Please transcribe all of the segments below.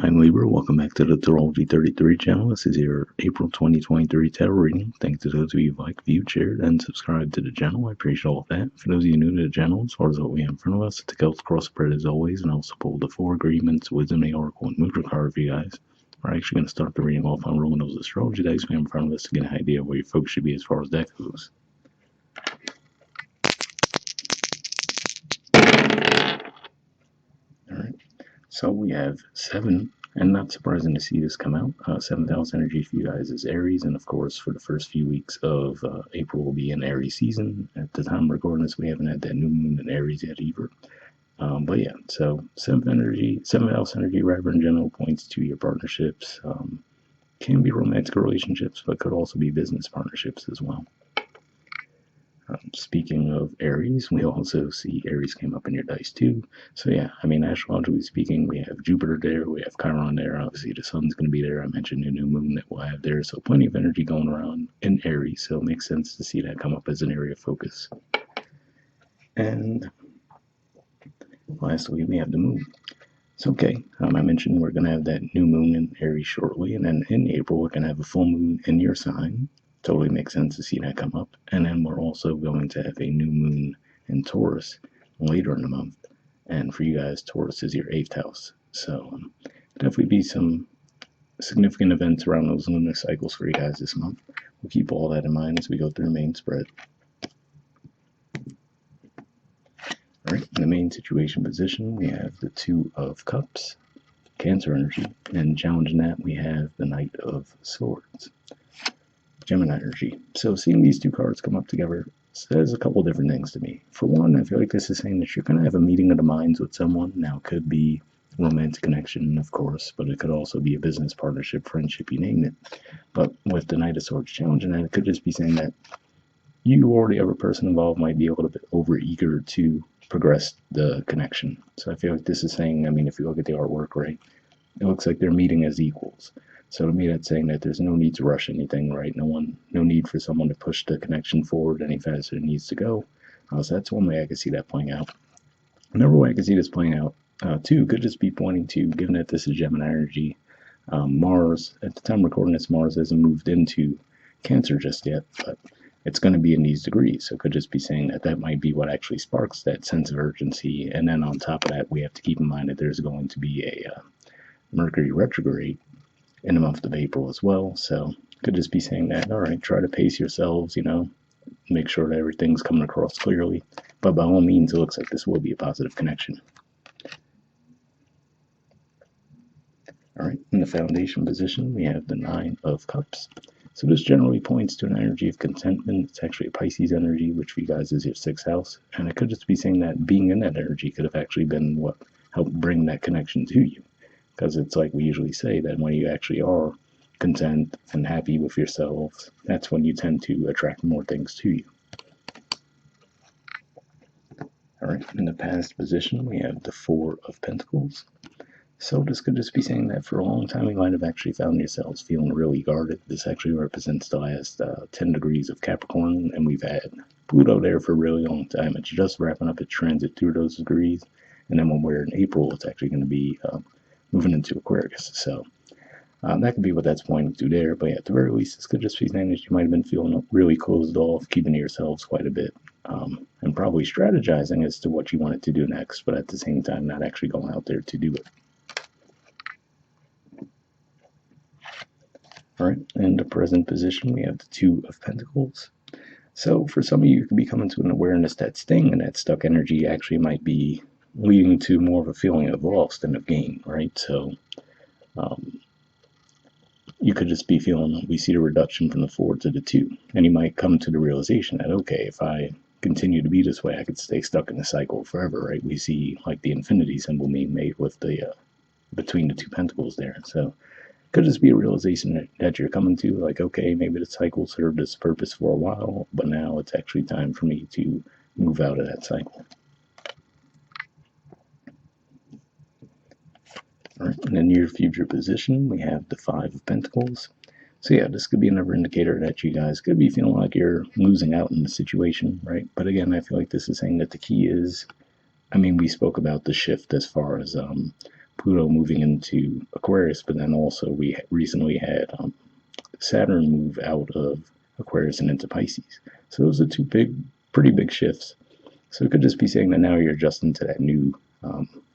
I'm Libra. Welcome back to the Astrology 33 channel. This is your April 2023 tarot reading. Thanks to those of you who like, viewed, shared, and subscribed to the channel. I appreciate all of that. For those of you new to the channel, as far as what we have in front of us, it's a Celtic crossbread as always, and I also pulled the 4 agreements, wisdom, the oracle, and Mudra card for you guys. We're actually going to start the reading off on rolling those astrology dice we have in front of us to get an idea of where your focus should be as far as that goes. Alright, so we have 7. And not surprising to see this come out. 7th house energy for you guys is Aries, and of course, for the first few weeks of April will be in Aries season. At the time of recording this, we haven't had that new moon in Aries yet either. But yeah, so 7th house energy, rather in general, points to your partnerships. Can be romantic relationships, but could also be business partnerships as well. Speaking of Aries, we also see Aries came up in your dice too. So yeah, I mean, astrologically speaking, we have Jupiter there, we have Chiron there, obviously the sun's going to be there. I mentioned the new moon that we'll have there, so plenty of energy going around in Aries, so it makes sense to see that come up as an area of focus. And lastly, we have the moon. So okay, I mentioned we're going to have that new moon in Aries shortly, and then in April we're going to have a full moon in your sign. Totally makes sense to see that come up. And then we're also going to have a new moon in Taurus later in the month. And for you guys, Taurus is your 8th house. So definitely be some significant events around those lunar cycles for you guys this month. We'll keep all that in mind as we go through the main spread. All right, in the main situation position, we have the 2 of Cups, Cancer energy, and challenging that, we have the Knight of Swords, Gemini energy. So seeing these 2 cards come up together says a couple different things to me. For one, I feel like this is saying that you're going to have a meeting of the minds with someone. Now, it could be romantic connection, of course, but it could also be a business partnership, friendship, you name it. But with the Knight of Swords challenging that, it could just be saying that you or the other person involved might be a little bit over-eager to progress the connection. So I feel like this is saying, I mean, if you look at the artwork, right, it looks like they're meeting as equals. So to me, that's saying that there's no need to rush anything, right? No need for someone to push the connection forward any faster than it needs to go. So that's one way I could see that playing out. Another way I could see this playing out, too, could just be pointing to, given that this is Gemini energy, Mars, at the time recording this, Mars hasn't moved into Cancer just yet, but it's going to be in these degrees. So it could just be saying that that might be what actually sparks that sense of urgency. And then on top of that, we have to keep in mind that there's going to be a Mercury retrograde in the month of April as well. So could just be saying that, all right, try to pace yourselves, make sure that everything's coming across clearly. But by all means, it looks like this will be a positive connection. All right, in the foundation position, we have the 9 of Cups. So this generally points to an energy of contentment. It's actually a Pisces energy, which for you guys is your 6th house. And it could just be saying that being in that energy could have actually been what helped bring that connection to you. Because it's like we usually say that when you actually are content and happy with yourselves, that's when you tend to attract more things to you. All right, in the past position, we have the 4 of Pentacles. So this could just be saying that for a long time, you might have actually found yourselves feeling really guarded. This actually represents the last 10 degrees of Capricorn, and we've had Pluto there for a really long time. It's just wrapping up its transit through those degrees. And then when we're in April, it's actually going to be moving into Aquarius. So that could be what that's pointing to there. But yeah, at the very least, this could just be saying that you might have been feeling really closed off, keeping to yourselves quite a bit, and probably strategizing as to what you wanted to do next, but at the same time, not actually going out there to do it. All right, in the present position, we have the 2 of Pentacles. So for some of you, you could be coming to an awareness that staying in that stuck energy actually might be leading to more of a feeling of loss than of gain, right? So you could just be feeling, we see the reduction from the 4 to the 2, and you might come to the realization that, okay, if I continue to be this way, I could stay stuck in the cycle forever, right? We see like the infinity symbol being made with the between the 2 pentacles there. So could just be a realization that you're coming to, like, okay, maybe the cycle served its purpose for a while, but now it's actually time for me to move out of that cycle. All right, in the near future position, we have the 5 of Pentacles. So yeah, this could be another indicator that you guys could be feeling like you're losing out in the situation, right? But again, I feel like this is saying that the key is, I mean, we spoke about the shift as far as Pluto moving into Aquarius, but then also we recently had Saturn move out of Aquarius and into Pisces. So those are two pretty big shifts. So it could just be saying that now you're adjusting to that new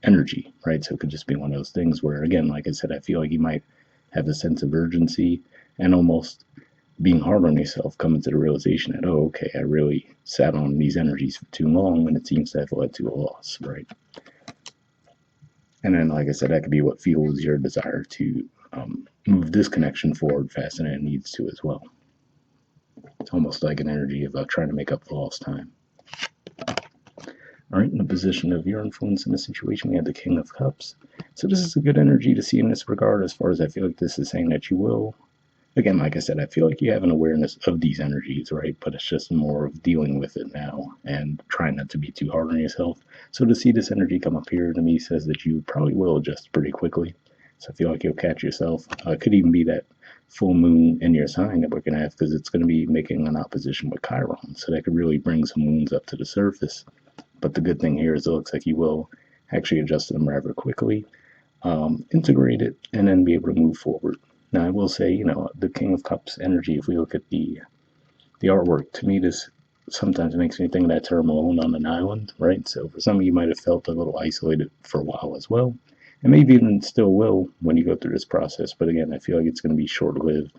energy, right? So it could just be one of those things where, again, like I said, I feel like you might have a sense of urgency and almost being hard on yourself, coming to the realization that, oh, okay, I really sat on these energies for too long, and it seems to have led to a loss, right? And then, like I said, that could be what fuels your desire to move this connection forward faster than it needs to as well. It's almost like an energy of trying to make up for lost time. All right, in the position of your influence in the situation, we have the King of Cups. So this is a good energy to see in this regard, as far as I feel like this is saying that you will. Again, like I said, I feel like you have an awareness of these energies, right? But it's just more of dealing with it now and trying not to be too hard on yourself. So to see this energy come up here to me says that you probably will adjust pretty quickly. So I feel like you'll catch yourself. It could even be that full moon in your sign that we're going to have, because it's going to be making an opposition with Chiron. So that could really bring some wounds up to the surface. But the good thing here is it looks like you will actually adjust them rather quickly, integrate it, and then be able to move forward. Now, I will say, the King of Cups energy, if we look at the artwork, to me, this sometimes makes me think of that term alone on an island, right? So for some of you might have felt a little isolated for a while as well, and maybe even still will when you go through this process. But again, I feel like it's going to be short-lived,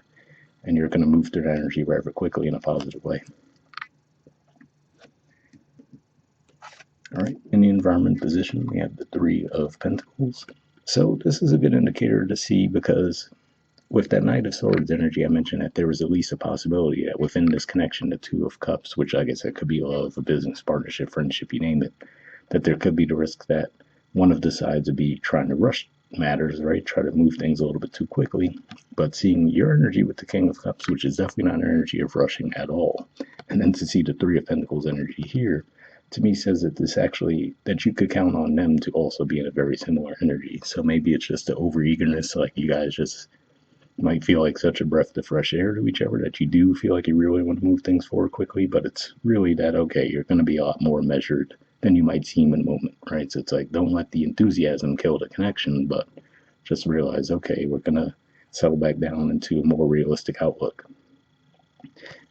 and you're going to move through that energy rather quickly in a positive way. All right, in the environment position, we have the Three of Pentacles. So this is a good indicator to see, because with that Knight of Swords energy, I mentioned that there was at least a possibility that within this connection, the Two of Cups, which I guess that could be love, a business partnership, friendship, you name it, that there could be the risk that one of the sides would be trying to rush matters, right? Try to move things a little bit too quickly. But seeing your energy with the King of Cups, which is definitely not an energy of rushing at all, and then to see the Three of Pentacles energy here, to me says that this actually, that you could count on them to also be in a very similar energy. So maybe it's just the over-eagerness, like you guys just might feel like such a breath of fresh air to each other that you do feel like you really want to move things forward quickly, but it's really that, okay, you're going to be a lot more measured than you might seem in a moment, right? So it's like, don't let the enthusiasm kill the connection, but just realize, okay, we're going to settle back down into a more realistic outlook.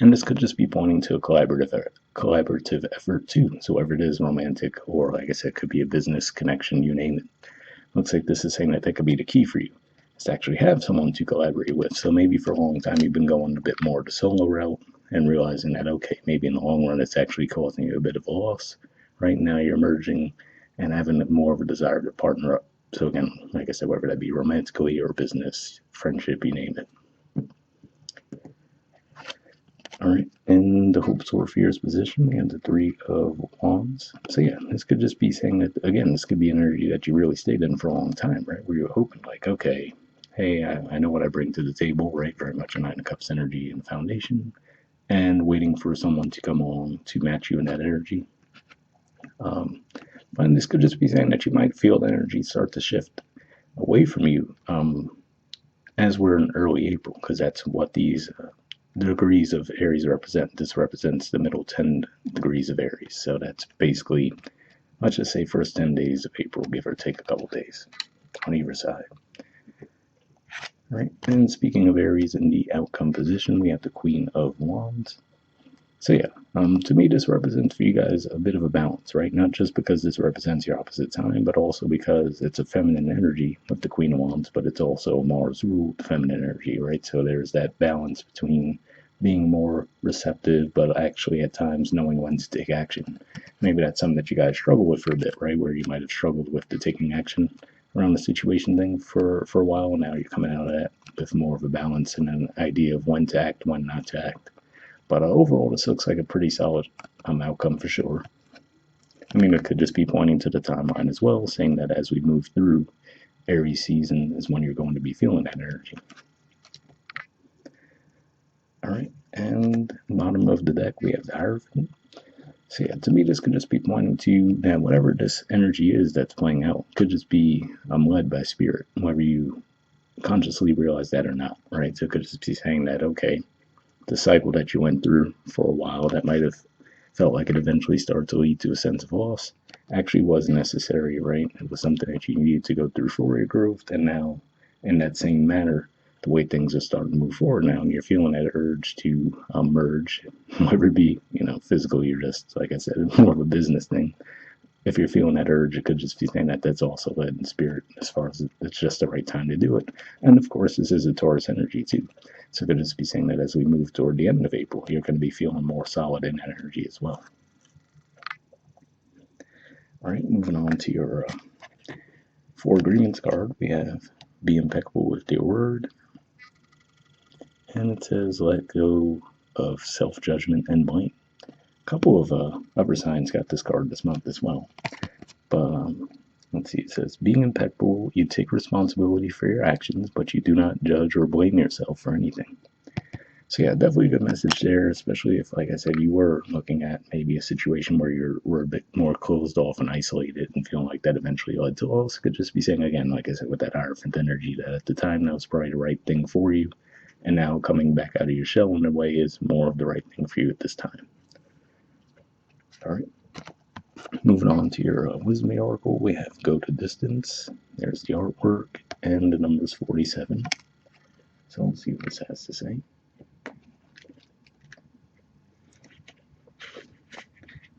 And this could just be pointing to a collaborative effort too. So whether it is romantic or, like I said, could be a business connection, you name it. Looks like this is saying that could be the key for you, is to actually have someone to collaborate with. So maybe for a long time you've been going a bit more the solo route and realizing that, okay, maybe in the long run it's actually causing you a bit of a loss. Right now you're merging and having more of a desire to partner up. So again, like I said, whether that be romantically or business, friendship, you name it. All right, in the hopes or fears position, we have the Three of Wands. So yeah, this could just be saying that, again, this could be an energy that you really stayed in for a long time, right? Where you're hoping like, okay, hey, I know what I bring to the table, right? Very much a Nine of Cups energy and foundation, and waiting for someone to come along to match you in that energy. And this could just be saying that you might feel the energy start to shift away from you as we're in early April, because that's what these degrees of Aries represent. This represents the middle 10 degrees of Aries. So that's basically, let's just say, first 10 days of April, give or take a couple days on either side. All right, and speaking of Aries in the outcome position, we have the Queen of Wands. So yeah, to me, this represents for you guys a bit of a balance, right? Not just because this represents your opposite sign, but also because it's a feminine energy with the Queen of Wands, but it's also Mars-ruled feminine energy, right? So there's that balance between being more receptive, but actually at times knowing when to take action. Maybe that's something that you guys struggle with for a bit, right? Where you might have struggled with the taking action around the situation thing for a while, and now you're coming out of that with more of a balance and an idea of when to act, when not to act. But overall, this looks like a pretty solid outcome for sure. I mean, it could just be pointing to the timeline as well, saying that as we move through Aries season is when you're going to be feeling that energy. All right, and bottom of the deck, we have the Hierophant. So yeah, to me, this could just be pointing to that whatever this energy is that's playing out could just be led by spirit, whether you consciously realize that or not, right? So it could just be saying that, okay, the cycle that you went through for a while that might have felt like it eventually started to lead to a sense of loss, actually was necessary, right? It was something that you needed to go through for your growth, and now, in that same manner, the way things are starting to move forward now, and you're feeling that urge to merge, whether it be, physically or just, like I said, more of a business thing. If you're feeling that urge, it could just be saying that that's also led in spirit as far as it's just the right time to do it. And of course, this is a Taurus energy too. So it could just be saying that as we move toward the end of April, you're going to be feeling more solid in energy as well. All right, moving on to your 4 agreements card, we have be impeccable with your word. And it says let go of self-judgment and blame. A couple of upper signs got this card this month as well. But let's see, it says being impeccable, you take responsibility for your actions, but you do not judge or blame yourself for anything. So yeah, definitely a good message there, especially if, like I said, you were looking at maybe a situation where you were a bit more closed off and isolated and feeling like that eventually led to loss. Could just be saying, again, like I said, with that Hierophant energy, that at the time that was probably the right thing for you, and now coming back out of your shell in a way is more of the right thing for you at this time. All right. Moving on to your Wisdom Oracle, we have Go to Distance. There's the artwork, and the number is 47. So let's see what this has to say.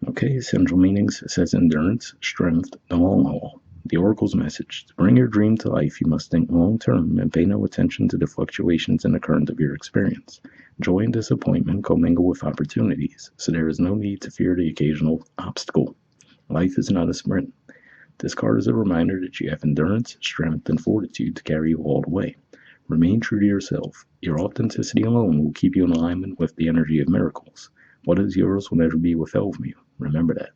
Okay, central meanings says endurance, strength, the long haul. The Oracle's message: to bring your dream to life, you must think long term and pay no attention to the fluctuations in the current of your experience. Joy and disappointment commingle with opportunities, so there is no need to fear the occasional obstacle. Life is not a sprint. This card is a reminder that you have endurance, strength, and fortitude to carry you all the way. Remain true to yourself. Your authenticity alone will keep you in alignment with the energy of miracles. What is yours will never be withheld from you. Remember that.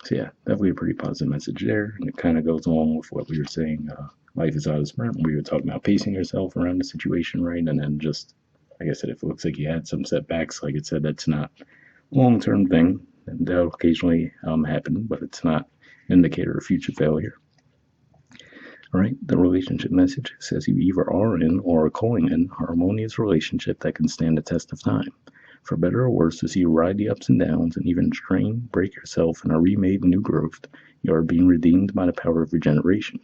So yeah, definitely a pretty positive message there, and it kind of goes along with what we were saying. Life is not a sprint. We were talking about pacing yourself around the situation, right? And then just, like I said, if it looks like you had some setbacks, like it said, that's not a long-term thing. And that'll occasionally happen, but it's not an indicator of future failure. All right, the relationship message says you either are in or are calling in a harmonious relationship that can stand the test of time. For better or worse, as you ride the ups and downs and even strain, break yourself, and are remade in new growth, you are being redeemed by the power of regeneration.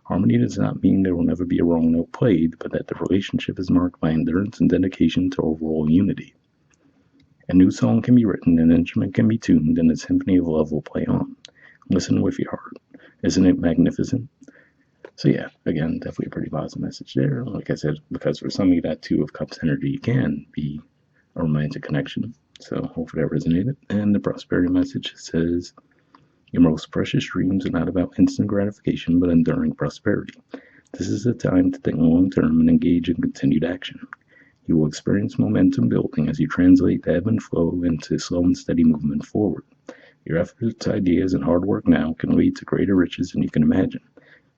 Harmony does not mean there will never be a wrong note played, but that the relationship is marked by endurance and dedication to overall unity. A new song can be written, an instrument can be tuned, and a symphony of love will play on. Listen with your heart. Isn't it magnificent? So yeah, again, definitely a pretty positive message there. Like I said, because for some of you, that 2 of Cups energy can be a romantic connection. So hopefully that resonated. And the prosperity message says, your most precious dreams are not about instant gratification, but enduring prosperity. This is a time to think long term and engage in continued action. You will experience momentum building as you translate the ebb and flow into slow and steady movement forward. Your efforts, ideas, and hard work now can lead to greater riches than you can imagine.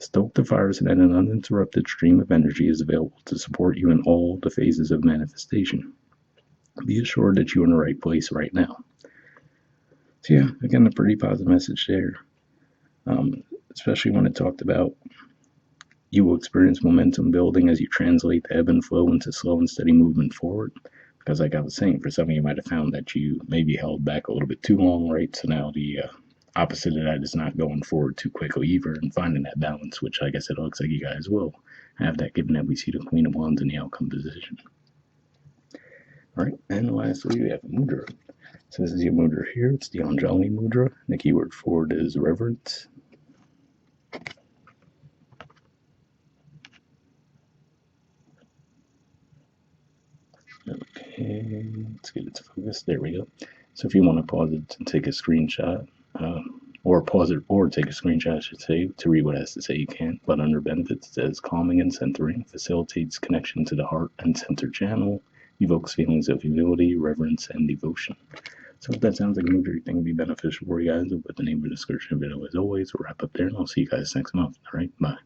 Stoke the fires and an uninterrupted stream of energy is available to support you in all the phases of manifestation. Be assured that you're in the right place right now. So yeah, again, a pretty positive message there. Especially when it talked about you will experience momentum building as you translate the ebb and flow into slow and steady movement forward. Because like I was saying, for some of you might have found that you maybe held back a little bit too long, right? So now the opposite of that is not going forward too quickly either and finding that balance, which like I said, it looks like you guys will have that, given that we see the Queen of Wands in the outcome position. All right, and lastly, we have Mudra. So this is your Mudra here. It's the Anjali Mudra. The keyword for it is reverence. Okay, let's get it to focus. There we go. So if you want to pause it and take a screenshot, or pause it or take a screenshot, I should say, to read what it has to say, you can. But under benefits, it says calming and centering, facilitates connection to the heart and center channel, evokes feelings of humility, reverence, and devotion. So if that sounds like a Mudra you think would be beneficial for you guys, I'll put the name in the description video as always. We'll wrap up there, and I'll see you guys next month. All right, bye.